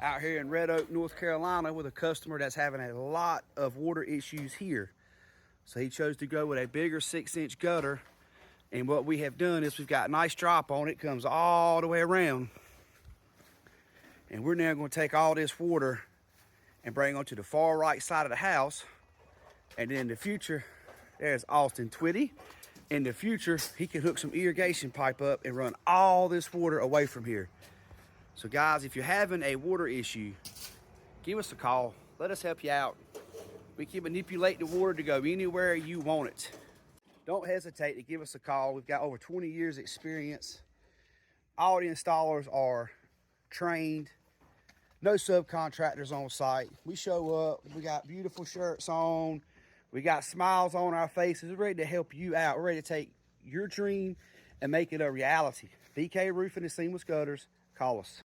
out here in Red Oak, North Carolina with a customer that's having a lot of water issues here. So he chose to go with a bigger 6-inch gutter. And what we have done is we've got a nice drop on it, comes all the way around. And we're now going to take all this water and bring it onto the far right side of the house. And then in the future, there's Austin Twitty. In the future, he can hook some irrigation pipe up and run all this water away from here. So guys, if you're having a water issue, give us a call. Let us help you out. We can manipulate the water to go anywhere you want it. Don't hesitate to give us a call. We've got over 20 years experience. All the installers are trained. No subcontractors on site. We show up. We got beautiful shirts on. We got smiles on our faces. We're ready to help you out. We're ready to take your dream and make it a reality. BK Roofing and Seamless Gutters. Call us.